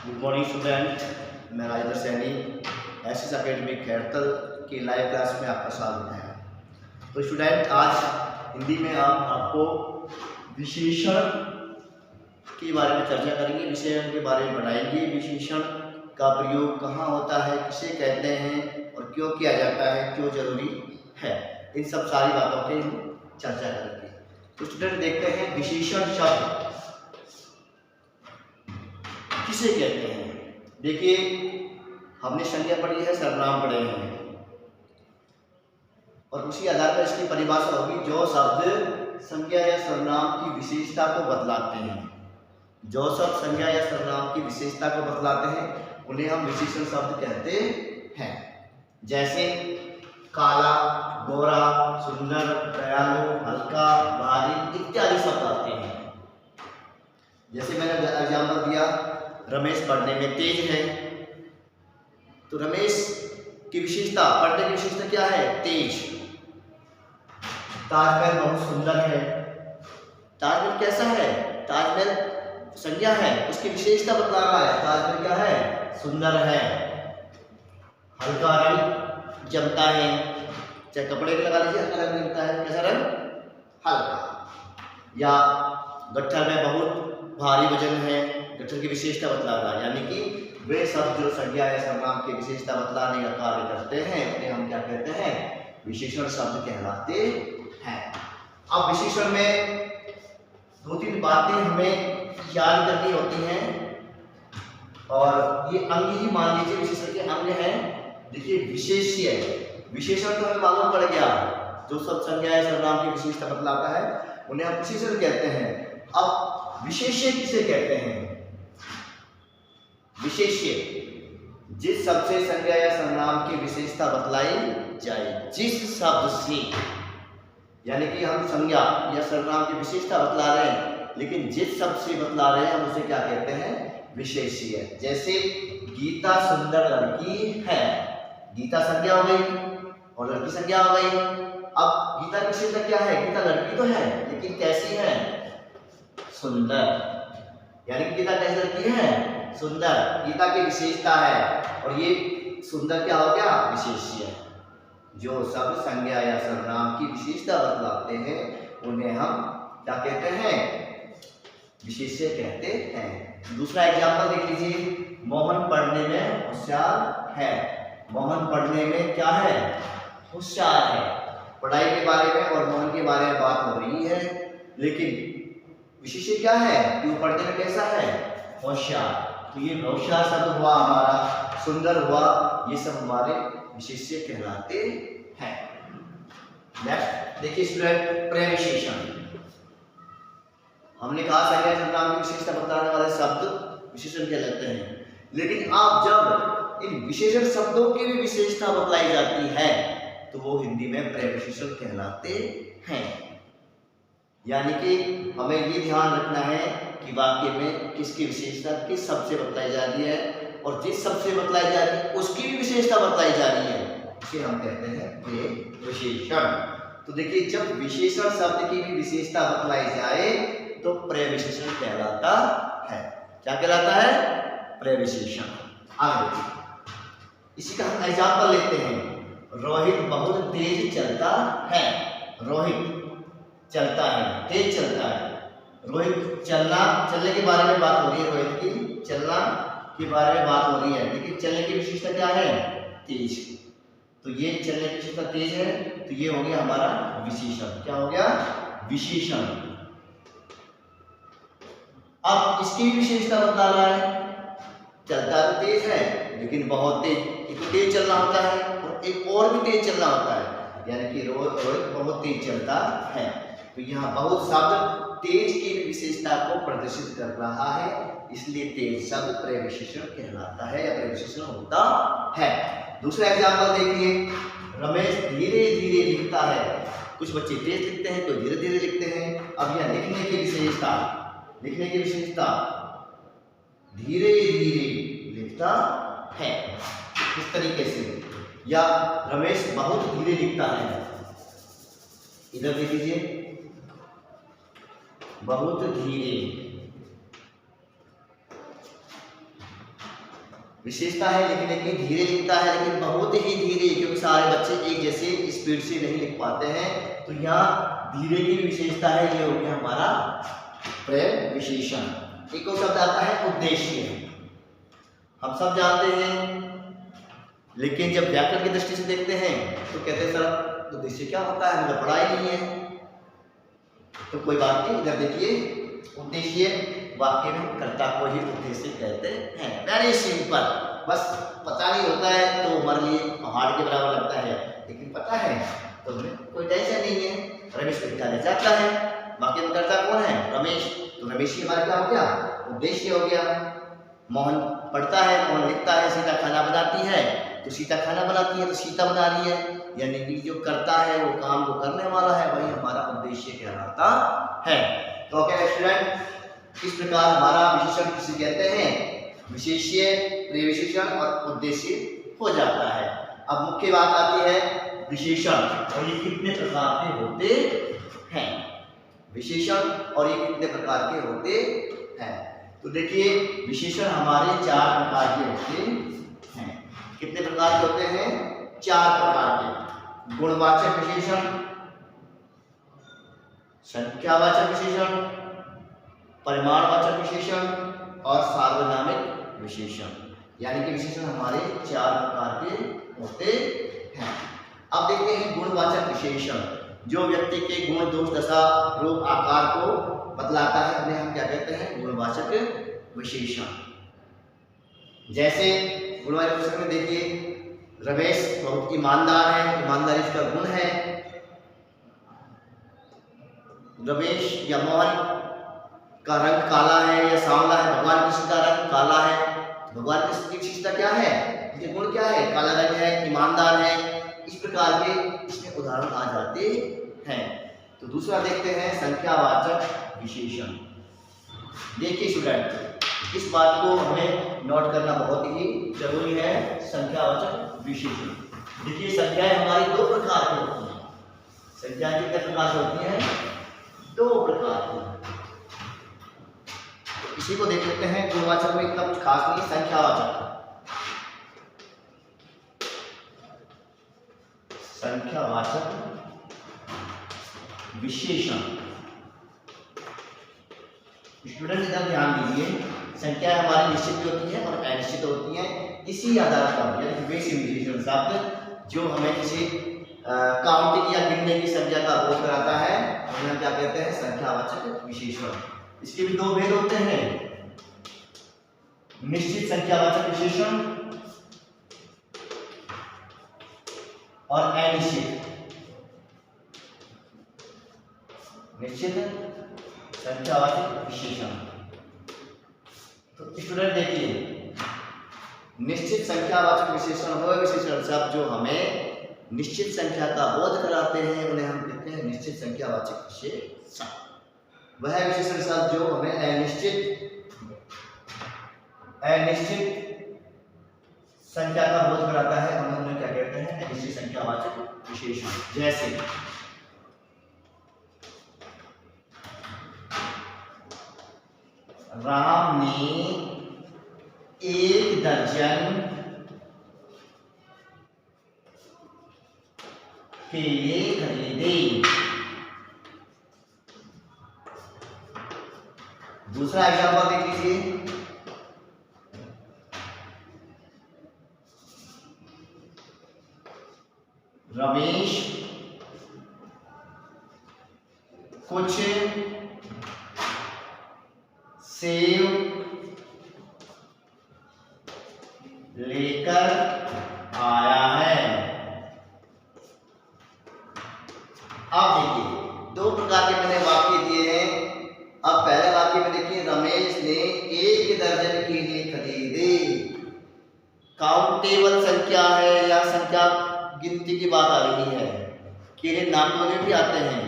Good morning student, मैं Rajendra Saini SS academy Khairthal की live class में आपका स्वागत है। तो स्टूडेंट, आज हिंदी में आपको विशेषण के बारे में चर्चा करेंगे, विशेषण के बारे में बताएंगे। विशेषण का प्रयोग कहाँ होता है, किसे कहते हैं और क्यों किया जाता है, क्यों जरूरी है, इन सब सारी बातों की चर्चा करेंगे। तो स्टूडेंट देखते हैं विशेषण शब्द किसे कहते हैं। देखिए, हमने संज्ञा पढ़ी है, सर्वनाम पढ़े हैं और उसी आधार पर इसकी परिभाषा होगी। जो शब्द संज्ञा या सर्वनाम की विशेषता को बतलाते हैं, जो शब्द संज्ञा या सर्वनाम की विशेषता को बतलाते हैं उन्हें हम विशेषण शब्द कहते हैं। जैसे काला, गोरा, सुंदर, दयालु, हल्का, भारी इत्यादि शब्द आते हैं। जैसे मैंने एग्जाम्पल दिया, रमेश पढ़ने में तेज है, तो रमेश की विशेषता, पढ़ने की विशेषता क्या है? तेज। ताजमहल बहुत सुंदर है, ताजमहल कैसा है? ताजमहल संज्ञा है, उसकी विशेषता बतला रहा है। ताजमहल क्या है? सुंदर है। हल्का रंग जमता है, चाहे कपड़े पे लगा लीजिए, हल्का रंग जमता है। कैसा रंग? हल्का। या गट्ठर में बहुत भारी वजन है, गट्ठर की विशेषता बतला रहा है। यानी कि वे शब्द जो संज्ञा या सर्वनाम की विशेषता बतलाने का कार्य करते हैं उन्हें हम क्या कहते हैं? विशेषण शब्द कहलाते हैं। अब विशेषण में दो तीन बातें हमें याद करनी होती हैं और ये अंग ही मान लीजिए विशेषण के अंग हैं। देखिए, विशेष्य, विशेषण तो हमें मालूम पड़ गया, जो शब्द संज्ञा या सर्वनाम की विशेषता बतलाता है उन्हें हम विशेषण कहते हैं। अब विशेष्य किसे कहते हैं? विशेष्य जिस शब्द से संज्ञा या सर्वनाम की विशेषता बतलाई जाए, जिस शब्द से, यानी कि हम संज्ञा या सर्वनाम की विशेषता बतला रहे हैं लेकिन जिस शब्द से बतला रहे हैं हम उसे क्या कहते हैं? विशेष्य। जैसे गीता सुंदर लड़की है, गीता संज्ञा हो गई और लड़की संज्ञा हो गई। अब गीता की विशेषता क्या है? गीता लड़की तो है लेकिन कैसी है? सुंदर। यानी कि गीता कैसी लड़की है? सुंदर। गीता की विशेषता है और ये सुंदर क्या हो गया? विशेष्य। जो शब्द संज्ञा या सर्वनाम की विशेषता बतलाते हैं उन्हें हम क्या कहते हैं? विशेष्य कहते हैं। दूसरा एग्जाम्पल देख लीजिए, मोहन पढ़ने में होशियार है। मोहन पढ़ने में क्या है? होशियार है। पढ़ाई के बारे में और मोहन के बारे में बात हो रही है, लेकिन विशेष्य क्या है कि वो पढ़ने में कैसा है? होशियार। तो ये होशियार शब्द हुआ हमारा, सुंदर हुआ, ये सब हमारे विशेष्य कहलाते हैं। नेक्स्ट देखिए स्टूडेंट, प्रविशेषण। हमने कहा संज्ञा सर्वनाम की विशेषता बतलाने वाले शब्द विशेषण कहलाते हैं, लेकिन आप जब इन विशेषण शब्दों की भी विशेषता बतलाई जाती है तो वो हिंदी में प्रविशेषण कहलाते हैं। यानी कि हमें ये ध्यान रखना है कि वाक्य में किसकी विशेषता किस शब्द से बतलाई जा रही है और जिस शब्द से बतलाई जा रही है उसकी भी विशेषता बतलाई जा रही है, उसे हम कहते हैं प्रविशेषण। तो देखिए, जब विशेषण शब्द की भी विशेषता बतलाई जाए तो प्रविशेषण कहलाता है। क्या कहलाता है? प्रविशेषण। आगे देखिए, इसी का हम एग्जाम्पल लेते हैं। रोहित बहुत तेज चलता है। रोहित चलता है, तेज चलता है। रोहित चलने के बारे में बात हो रही है, रोहित की चलना के बारे में बात हो रही है, लेकिन चलने की विशेषता क्या है? तेज। तो ये चलने की विशेषता तेज है, तो ये हो गया हमारा विशेषण। क्या हो गया? विशेषण। अब इसकी विशेषता बता रहा है, चलता तो तेज है लेकिन बहुत तेज। एक तो तेज चलना होता है और एक और भी तेज चलना होता है, यानी कि रोहित बहुत तेज चलता है। तो यहाँ बहुत शब्द तेज की विशेषता को प्रदर्शित कर रहा है, इसलिए तेज शब्द प्रविशेषण कहलाता है या प्रविशेषण होता है। दूसरा एग्जाम्पल देखिए, रमेश धीरे धीरे लिखता है। कुछ बच्चे तेज लिखते हैं, कोई धीरे धीरे लिखते हैं। अब यह लिखने की विशेषता, लिखने की विशेषता धीरे धीरे लिखता है, इस तरीके से। या रमेश बहुत धीरे लिखता है, इधर देख लीजिए, बहुत धीरे। विशेषता है लिखने की, धीरे लिखता है लेकिन बहुत ही धीरे, क्योंकि सारे बच्चे एक जैसे स्पीड से नहीं लिख पाते हैं। तो यहाँ धीरे की विशेषता है, ये हो गया हमारा प्रयोग विशेषण। एक और शब्द आता है उद्देश्य। हम सब जानते हैं, लेकिन जब व्याकरण की दृष्टि से देखते हैं तो कहते हैं सर उद्देश्य क्या होता है, हमें पढ़ा ही नहीं है। तो कोई बात नहीं, इधर देखिए, उद्देश्य वाक्य में कर्ता को ही उद्देश्य कहते हैं। वेरी सिंपल, बस पता नहीं होता है तो हमारे लिए पहाड़ के बराबर लगता है, लेकिन पता है तो हमें कोई टेंशन नहीं है। रमेश विद्यालय जाता है, वाक्य में कर्ता कौन है, रमेश, तो रमेश ही हमारा क्या हो गया, उद्देश्य हो गया। मोहन पढ़ता है, मोहन लिखता है, सीता खाना बनाती है तो सीता खाना बनाती है, तो सीता बना रही है, यानी कि जो करता है वो काम को करने वाला है, वही हमारा उद्देश्य कहलाता है। तो ओके स्टूडेंट, इस प्रकार हमारा विशेषण किसे कहते हैं, विशेष्य, प्रिविशेषण और उद्देश्य हो जाता है। अब मुख्य बात आती है विशेषण, और ये कितने प्रकार के होते हैं, विशेषण और ये कितने प्रकार के होते हैं। तो देखिए विशेषण हमारे 4 प्रकार के होते हैं। कितने प्रकार के होते हैं, 4 प्रकार के। गुणवाचक विशेषण, संख्यावाचक विशेषण, परिमाणवाचक विशेषण और सार्वनामिक विशेषण, यानी कि विशेषण हमारे 4 प्रकार के होते हैं। अब देखते हैं गुणवाचक विशेषण, जो व्यक्ति के गुण, दोष, दशा, रूप, आकार को बतलाता है, उन्हें हम क्या कहते हैं, गुणवाचक विशेषण। जैसे गुणवाचक विशेषण में देखिए, रमेश बहुत ईमानदार है, ईमानदारी इसका गुण है। रमेश या मोहन का रंग काला है या सांवला है, भगवान कृष्ण का रंग काला है, भगवान कृष्ण की विशेषता क्या है, ये गुण क्या है, काला रंग है, ईमानदार है। इस प्रकार के इसमें उदाहरण आ जाते हैं। तो दूसरा देखते हैं संख्यावाचक विशेषण। देखिए स्टूडेंट, इस बात को हमें नोट करना बहुत ही जरूरी है, संख्यावाचक विशेषण। देखिए संख्याएं हमारी 2 प्रकार की होती हैं। संख्याएं कितने प्रकार की होती हैं, 2 प्रकार की। इसी को देख लेते हैं। गुणवाचक में इतना कुछ खास नहीं, संख्यावाचक, संख्यावाचक विशेषण। स्टूडेंट इधर ध्यान दीजिए, संख्या हमारी निश्चित भी होती है और अनिश्चित होती है। इसी आधार पर यानी कि बेसिक विशेषण शब्द जो हमें किसी काउंटिंग या गिनने की संख्या का बोध कराता है, उन्हें हम क्या कहते हैं, संख्यावाचक विशेषण। इसके भी 2 भेद होते हैं, निश्चित संख्यावाचक विशेषण और अनिश्चित। निश्चित संख्यावाचक विशेषण। तो स्टूडेंट देखिए, निश्चित संख्यावाचक विशेषण वो विशेषण शब्द जो हमें निश्चित संख्या का बोध कराते हैं, उन्हें हम कहते हैं निश्चित संख्यावाचक विशेषण। वह विशेषण शब्द जो हमें अनिश्चित संख्या का बोध कराता है, उन्हें क्या कहते हैं, अनिश्चित संख्यावाचक विशेषण। जैसे राम ने 1 दर्जन केले खरीदे। दूसरा एग्जाम्पल देख लीजिए, रमेश कुछ सेब लेकर आया है। अब देखिए 2 प्रकार के मैंने वाक्य दिए हैं। अब पहले वाक्य में देखिए, रमेश ने 1 दर्जन केले खरीदे। काउंटेबल संख्या है या संख्या गिनती की बात आ रही है। केले नापने भी आते हैं,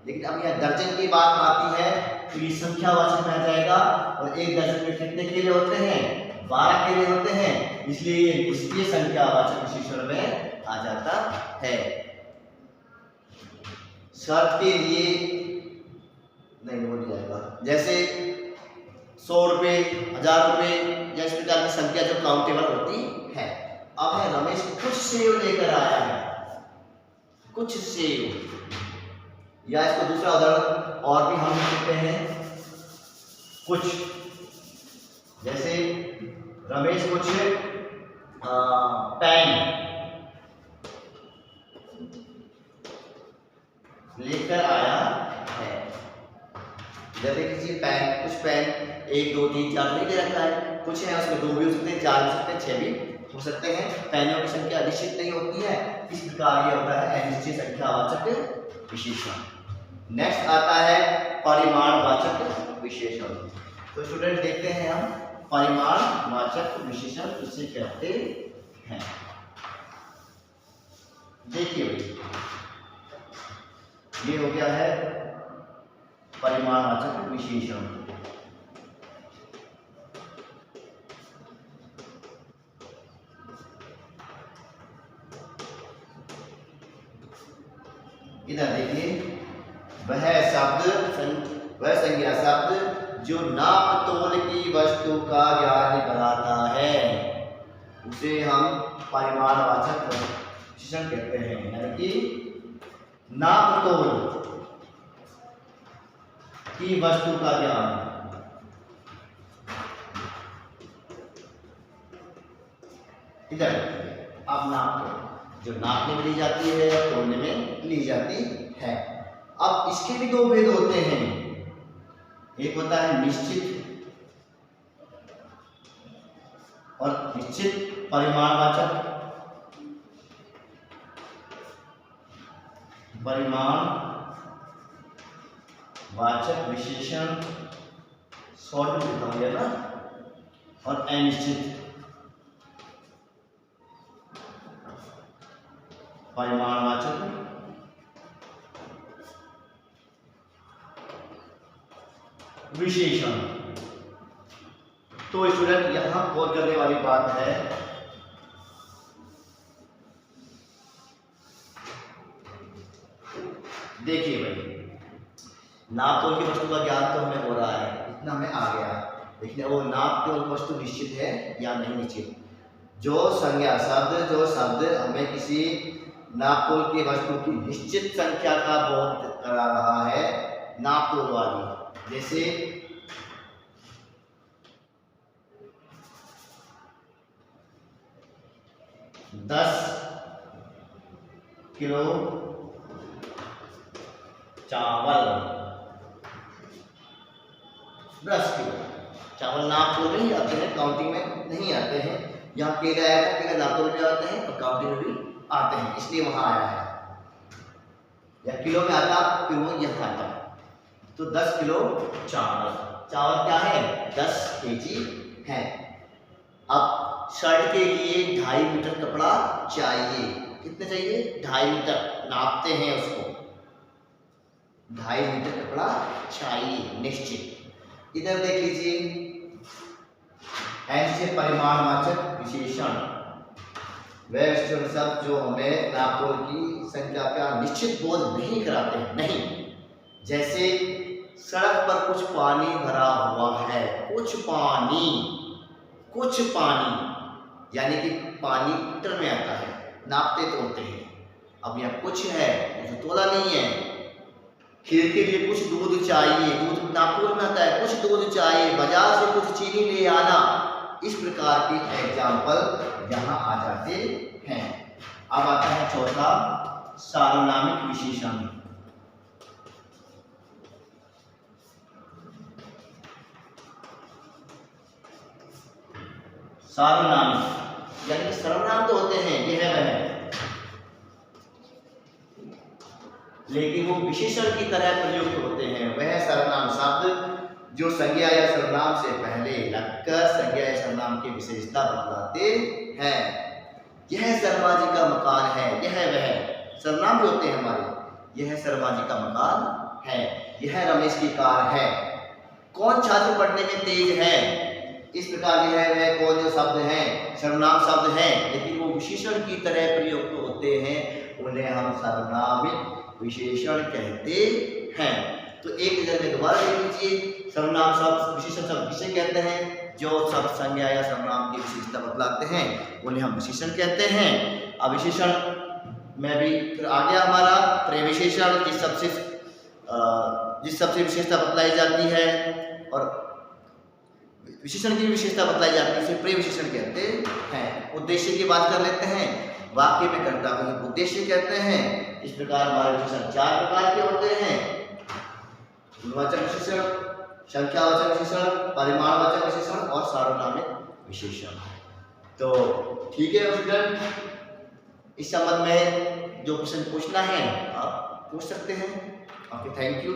लेकिन अब यह दर्जन की बात आती है तो ये संख्यावाचक में आ जाएगा। और 1 दर्जन में कितने केले होते हैं, 12 केले होते हैं, इसलिए इसलिए संख्यावाचक विशेषण में आ जाता है। शर्त के लिए नहीं बोल जाएगा। जैसे 100 रुपये, 1000 रुपये या इस प्रकार की संख्या जो काउंटेबल होती है। अब है रमेश कुछ सेव लेकर आया है, कुछ सेव, या इसको दूसरा उदाहरण और भी हम लिख सकते हैं कुछ, जैसे रमेश कुछ पेन लेकर आया है। जैसे किसी पेन, कुछ पेन 1 2 3 4 नहीं दे रखा है, कुछ है उसमें 2 भी हो सकते हैं, 4 भी हो सकते हैं, 6 भी हो सकते हैं। पेनों की संख्या निश्चित नहीं होती है, इस प्रकार ये होता है अनिश्चित संख्यावाचक विशेषण। नेक्स्ट आता है परिमाणवाचक विशेषण। तो स्टूडेंट देखते हैं हम परिमाणवाचक विशेषण किसे कहते हैं। देखिए भाई, ये हो गया है परिमाणवाचक विशेषण। इधर देखिए, वह संज्ञा शब्द जो नाप तोल की वस्तु का ज्ञान कराता है उसे हम परिमाणवाचक विशेषण कहते हैं। यानी कि नाप तोल की वस्तु का ज्ञान, इधर आप नाप तोल जो नापने में ली जाती है या तोलने में ली जाती है। अब इसके भी 2 भेद होते हैं, एक होता है निश्चित और निश्चित परिमाणवाचक। परिमाणवाचक विशेषण शॉर्ट में लिखा हुआ है ना, और अनिश्चित परिमाणवाचक विशेषण। तो स्टूडेंट यहां गौर करने वाली बात है, देखिए भाई, नाप तोल की वस्तु का ज्ञान तो हमें हो रहा है, इतना हमें आ गया, लेकिन वो नाप तोल वस्तु निश्चित है या नहीं निश्चित। जो संज्ञा शब्द, जो शब्द हमें किसी नाप तोल की वस्तु की निश्चित संख्या का बोध करा रहा है, नाप तोल वाली, जैसे दस किलो चावल, 10 किलो चावल नाप तोल नहीं आते हैं, काउंटिंग में नहीं आते हैं। यहाँ केला आया था, केला नाप तोल में आते हैं और काउंटिंग में भी आते हैं, इसलिए वहां आया है। या किलो में आता फिर वो यहाँ आता। तो 10 किलो चावल, चावल क्या है 10 केजी है। अब शर्ट के लिए 2.5 मीटर कपड़ा चाहिए, कितने चाहिए 2.5 मीटर, नापते हैं उसको, 2.5 मीटर कपड़ा चाहिए निश्चित। इधर देख लीजिए, ऐसे परिमाणवाचक विशेषण वह शब्द जो हमें नाप तोल की संख्या का निश्चित बोध नहीं कराते हैं, नहीं। जैसे सड़क पर कुछ पानी भरा हुआ है, कुछ पानी यानी कि पानी लीटर में आता है, नापते तोलते हैं। अब यह कुछ है, मुझे तोला नहीं है। खीर के लिए कुछ दूध चाहिए, दूध नापतोल में आता है, कुछ दूध चाहिए, बाजार से कुछ चीनी ले आना, इस प्रकार के एग्जाम्पल यहाँ आ जाते हैं। अब आता है चौथा सार्वनामिक विशेषण। सार्वनामिक यानी सर्वनाम तो होते हैं, ये है वह, लेकिन वो विशेषण की तरह प्रयुक्त होते हैं। वह सर्वनाम शब्द जो संज्ञा या सर्वनाम से पहले लगकर संज्ञा या सर्वनाम की विशेषता बतलाते हैं। यह शर्मा जी का मकान है, यह वह सर्वनाम भी होते हैं हमारे। यह शर्मा जी का मकान है, यह रमेश की कार है। कौन छात्र पढ़ने में तेज है, इस प्रकार यह वह कौन जो शब्द हैं सर्वनाम शब्द हैं, लेकिन वो विशेषण की तरह प्रयुक्त होते हैं, उन्हें हम सर्वनामिक विशेषण कहते हैं। तो एक नजर में दोबारा देख लीजिए, सर्वनाम शब्द विशेषण शब्द किसे कहते हैं? जो शब्द संज्ञा या सर्वनाम की विशेषता बतलाते हैं उन्हें हम विशेषण कहते हैं। अब विशेषण में भी फिर आ गया हमारा प्रविशेषण, जिस सबसे विशेषता बतलाई जाती है और विशेषण की विशेषता बतलाई जाती है उसे प्रविशेषण कहते हैं। उद्देश्य की बात कर लेते हैं। वाक्य में कर्ता को ही उद्देश्य कहते हैं। इस प्रकार हमारे विशेषण 4 प्रकार के होते हैं: गुणवाचक विशेषण, संख्यावाचक विशेषण, परिमाणवाचक विशेषण और सार्वनामिक विशेषण। तो ठीक है स्टूडेंट, इस संबंध में जो प्रश्न पूछना है आप पूछ सकते हैं। Okay, thank you.